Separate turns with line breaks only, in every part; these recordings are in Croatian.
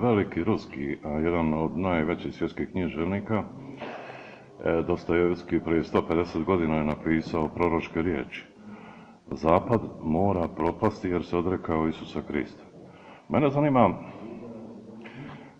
Veliki ruski, a jedan od najvećih svjetskih književnika, Dostojevski prije 150 godina je napisao proročke riječi. Zapad mora propasti jer se odrekao Isusa Krista. Mene zanima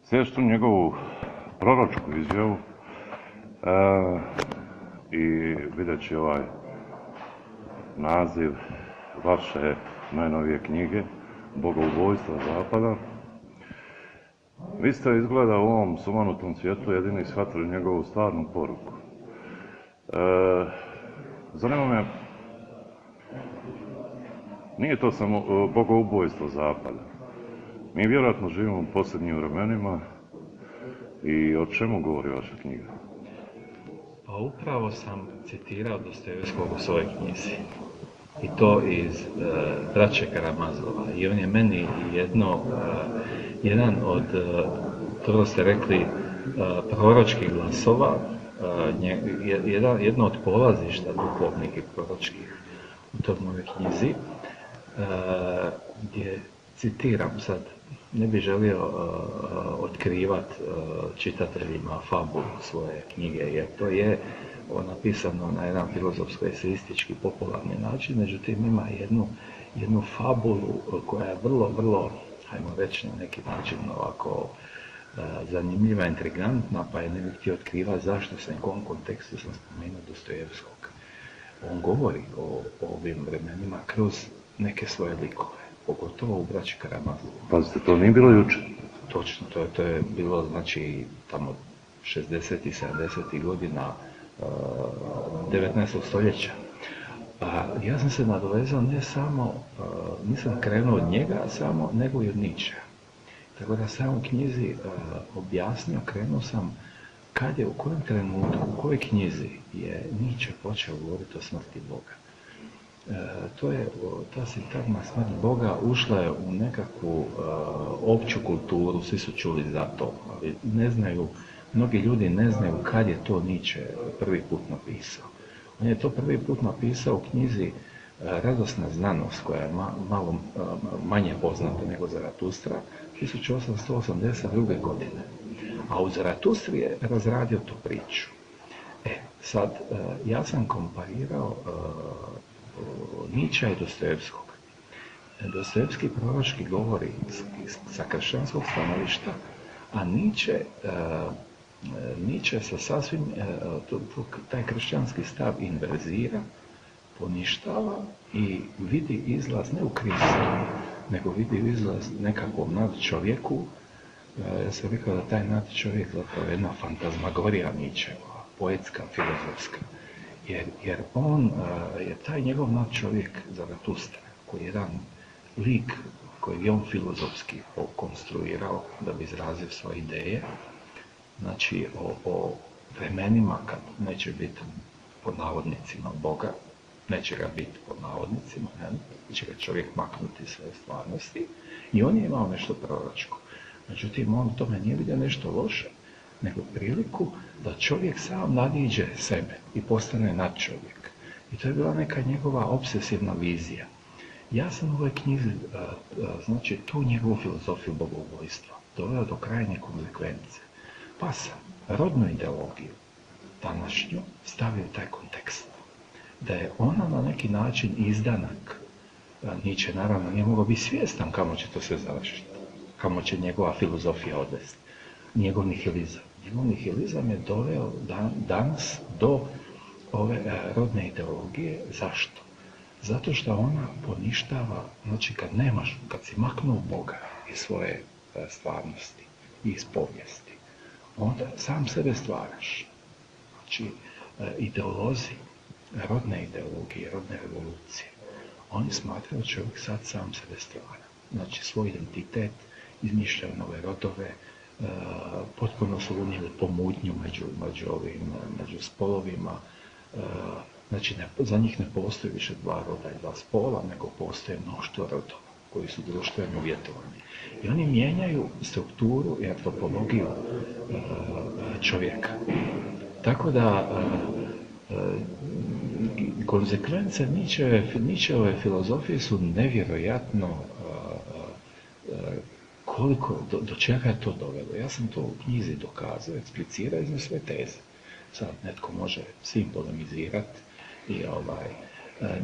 sljedeću njegovu proročku izjavu i vidjet ovaj naziv vaše najnovije knjige, Bogoubojstva Zapada. Vi ste izgleda u ovom sumanutom svijetu jedini shvatili njegovu stvarnu poruku. Zanima me, nije to samo bogoubojstvo Zapada. Mi vjerojatno živimo u posljednjim vremenima i o čemu govori vaša knjiga?
Pa upravo sam citirao Dostojevskog u svojoj knjizi. I to iz Braće Karamazova. I on je meni jedan od, to ste rekli, proročkih glasova, jedno od polazišta duhovnih i proročkih u toj mojoj knjizi, gdje citiram sad, ne bih želio otkrivati čitateljima fabulu svoje knjige, jer to je napisano na jedan filozofsko-eseistički popularni način, međutim ima jednu fabulu koja je vrlo, hajmo reći na neki način ovako zanimljiva, intrigantna, pa je ne bih htio otkrivati zašto sam u kom kontekstu sam spomenuo Dostojevskog. On govori o ovim vremenima kroz neke svoje likove, pogotovo u Braći Karamazovu.
Pazite, to nije bilo jučer.
Točno, to je bilo znači tamo 60. i 70. godina 19. stoljeća. Ja sam se nadovezao nisam krenuo od njega samo, nego i od Nietzschea. Tako da sam u knjizi objasnio, krenuo sam kad je, u kojem trenutku, u kojoj knjizi je Nietzsche počeo govoriti o smrti Boga. Ta sintagma smrt Boga ušla je u nekakvu opću kulturu, svi su čuli za to, ali ne znaju, mnogi ljudi ne znaju kad je to Nietzsche prvi put napisao. On je to prvi put napisao u knjizi Radosna znanost, koja je malo manje poznata nego Zaratustra, 1882. godine. A u Zaratustri je razradio tu priču. Sad, ja sam komparirao Nietzschea i Dostojevskog. Dostojevski proročki govori sa kršćanskog stanovišta, a Nietzsche sa sasvim, taj kršćanski stav inverzira, poništava i vidi izlaz ne u Kristu, nego vidi izlaz nekakvom nadčovjeku. Ja sam rekao da taj nadčovjek zapravo je jedna fantazmagorija Nietzscheova, poetska, filozofska. Jer on je taj njegov nadčovjek Zaratustra, koji je jedan lik koji je on filozofski konstruirao da bi izrazio svoje ideje, znači o vremenima kad neće biti pod navodnicima Boga, neće ga biti pod navodnicima, će ga čovjek maknuti iz svoje stvarnosti, i on je imao nešto proročko. Međutim, on u tome nije vidio nešto loše, nego priliku da čovjek sam nadiđe sebe i postane nadčovjek. I to je bila neka njegova obsesivna vizija. Ja sam u ovoj knjizi, znači, tu njegovu filozofiju bogoubojstva doveo do krajnje konsekvence. Pa sam rodnu ideologiju današnju stavio u taj kontekst. Da je ona na neki način izdanak. Nietzsche naravno nije mogao biti svjestan kamo će to sve završiti, kamo će njegova filozofija odvesti. Njegov nihilizam. Njegov nihilizam je doveo danas do ove rodne ideologije. Zašto? Zato što ona poništava, znači kad si maknuo Boga iz svoje stvarnosti i iz povijesti, onda sam sebe stvaraš. Znači, ideolozi, rodne ideologije, rodne revolucije, oni smatraju da čovjek sad sam sebe stvara. Znači, svoj identitet, izmišljaju nove rodove, potpuno su unijeli pomutnju među spolovima. Znači, za njih ne postoji više dva roda i dva spola, nego postoje mnoštvo rodova koji su društveno uvjetovani. I oni mijenjaju strukturu i antropologiju čovjeka. Tako da konsekvence Nietzscheove filozofije su nevjerojatno do čega je to dovelo. Ja sam to u knjizi dokazao, eksplicirao iz sve teze. Sad netko može s tim polemizirati i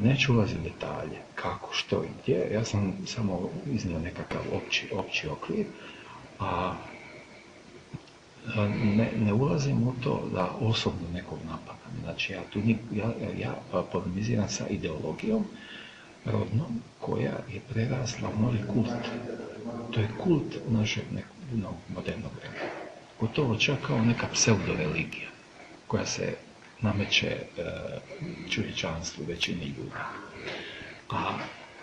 neću ulaziti u detalje kako, što i gdje. Ja sam samo iznio nekakav opći okvir, a ne ulazim u to da osobno nekog napadam. Znači, ja polemiziram sa ideologijom rodnom koja je prerasla u novi kult. To je kult našeg modernog vremena. Gotovo čak kao neka pseudo-religija koja se nameće čovječanstvu, većini ljudi. A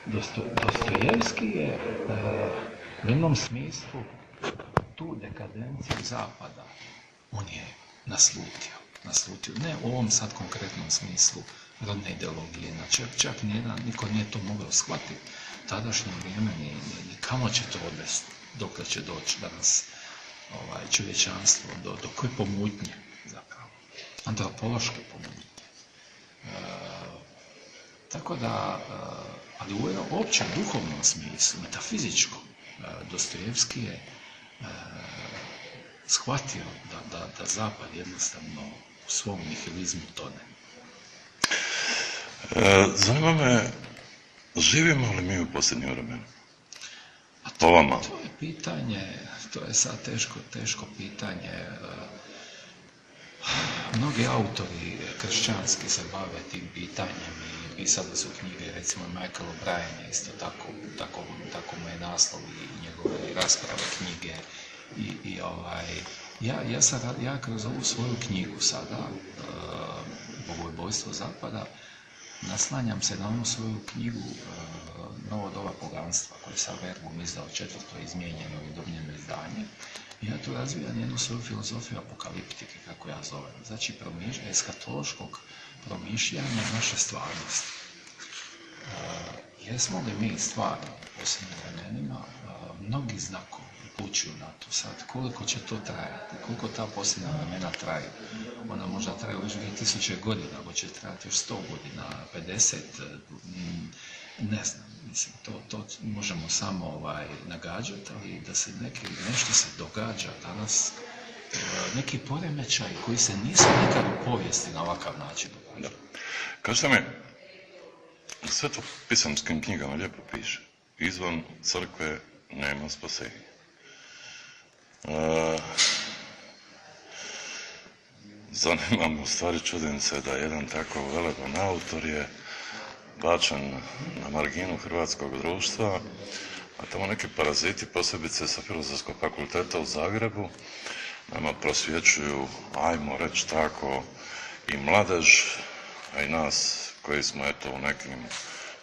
Dostojevski je u jednom smislu tu dekadenciju Zapada on je naslutio. Ne u ovom sad konkretnom smislu rodne ideologije. Čak niko nije to mogao shvatiti. Tadašnje vrijeme ni kamo će to odvesti, dokle će doći danas čovječanstvo, do koje pomutnje zapravo. Antropološke pomutnje. Tako da, ali u općem duhovnom smislu, metafizičkom, Dostojevski je shvatio da Zapad jednostavno u svom nihilizmu tone.
Zanima me, živimo li mi u posljednjem vremenu? Po vama?
To je pitanje, to je sad teško pitanje. Mnogi autori kršćanski se bave tim pitanjem i pisali su knjige, recimo Michael O'Brien je isto tako mu je naslov i njegove rasprave knjige ja kroz ovu svoju knjigu sada, Bogobojstvo Zapada, naslanjam se na onu svoju knjigu Novo doba poganstva, koju sam Verbum izdao 4. izmijenjeno i dobljeno izdanje. I ja tu razvijam jednu svoju filozofiju apokaliptike, kako ja zovem. Znači, eskatološkog promišljanja naše stvarnosti. Jesmo li mi stvarno u posljednjim vremenima? Mnogi znakovi upućuju na to sad. Koliko će to trajati? Koliko ta posljednja vremena traje? Ona možda traje već 2000 godina, ako će trajati još 100 godina, 50, ne znam. Mislim, to možemo samo nagađati, ali da se nešto se događa danas, neki poremećaj koji se nisu nikad u povijesti na ovakav način događali.
Kažete mi, sve to u pisanskim knjigama lijepo piše. Izvan crkve nema spasenja. Zanima me, u stvari čudim se da jedan tako veleban autor je bačen na marginu hrvatskog društva, a tamo neki paraziti, posebice sa Filozofskog fakulteta u Zagrebu, nama prosvjećuju, ajmo reći tako, i mladež, a i nas koji smo eto u nekim,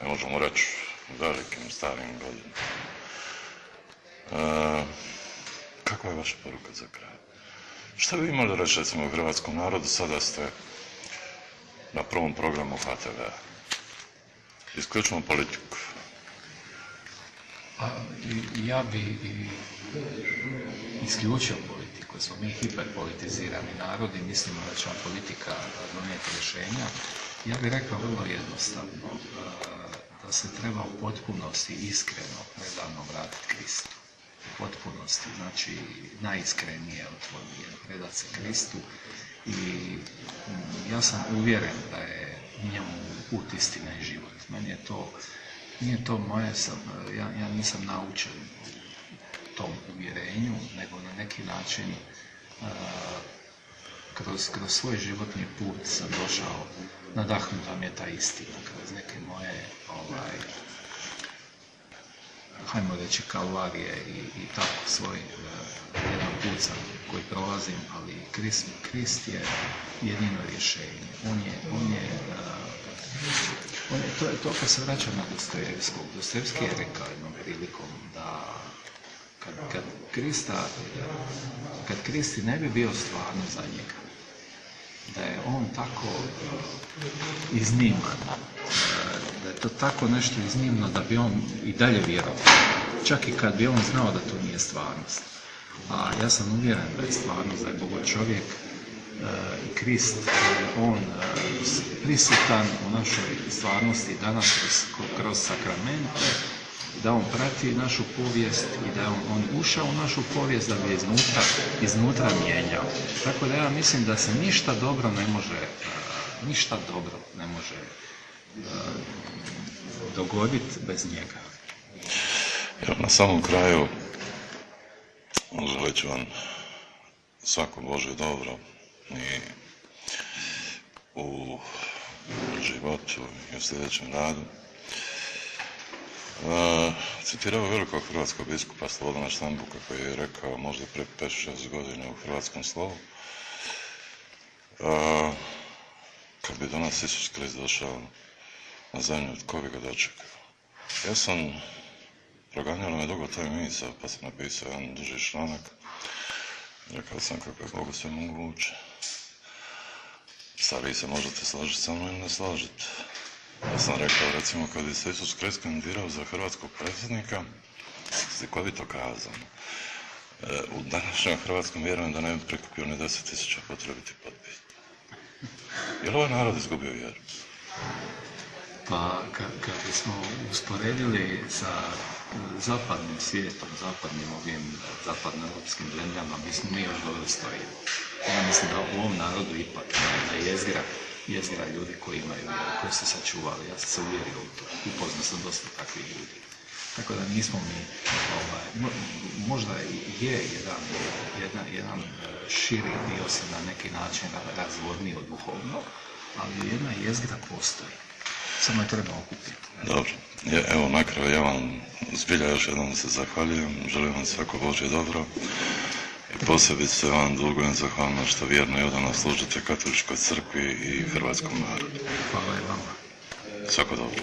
ne možemo reći, velikim starim godinama. Kakva je vaša poruka za kraj? Šta bi imali reći, recimo, u hrvatskom narodu, sada ste na prvom programu HTV-a? Isključimo politiku.
Ja bi isključio politiku. Smo mi hiperpolitizirani narod i mislimo da će politika donijeti rješenja. Ja bih rekao vrlo jednostavno da se treba u potpunosti iskreno predano vratiti Kristu. U potpunosti, znači najiskrenije predati se Kristu i ja sam uvjeren da je u njemu put, istina i život. Meni je to, nije to moje, ja nisam naučen tom uvjerenju, nego na neki način kroz svoj životni put sam došao, nadahnuta mi je ta istina, kroz neke moje, hajmo reći, kalvarije i tako svoj jedan put sam koji prolazim, ali Krist je jedino rješenje. To je to kad se vraća na Dostojevskog. Dostojevski je rekao jednom prilikom da kad Kristi ne bi bio stvarno za njega, da je on tako izniman, da je to tako nešto iznimno da bi on i dalje vjerovao, čak i kad bi on znao da to nije stvarnost. A ja sam uvjeren da je stvarnost, da je Bogo čovjek i Krist, on prisutan u našoj stvarnosti danas kroz sakramente, da on prati našu povijest i da je on ušao u našu povijest da bi iznutra mijenjao. Tako da ja mislim da se ništa dobro ne može dogoditi bez njega.
Evo, na samom kraju želit ću vam svako Božje dobro i u životu i u sljedećem radu. Citirao velikog hrvatskog biskupa Slobodana Štambuka koji je rekao možda pre 5-6 godina u Hrvatskom slovu, kad bi do nas Isus Krist došao na zemlju, tko bi ga dočekao? Ja sam proganjalo me dugo taj misao, pa sam napisao jedan duži članak. Rekao sam kako je Bogu sve moguće. Sad vi se možete složiti sa mnom ili ne složiti. Ja sam rekao, recimo, kad bi se Isus Krist kandidirao za hrvatskog predsjednika, slikovito kazano, u današnjem hrvatskom vjerujem da ne bi prikupio ni 10.000 potrebitih potpisa. Je li ovaj narod izgubio vjeru?
Pa kad bismo usporedili sa zapadnim svijetom, zapadnoeuropskim zemljama, bismo mi još dobro stojili. Ja mislim da u ovom narodu ipak jedna jezgra ljudi koji se sačuvali. Ja sam se uvjerio u to. Upoznao sam dosta takvih ljudi. Tako da nismo mi, možda je jedan širi dio se na neki način razvodniji od duhovnog, ali jedna jezgra postoji. Samo je treba okupiti.
Dobro. Evo, na kraju ja vam zbilja još jednom se zahvaljujem. Želim vam svako Božje dobro. I posebice vam dugujem zahvalno što vjerno i odano služite Katoličkoj crkvi i hrvatskom narodu.
Hvala i vama.
Svako dobro.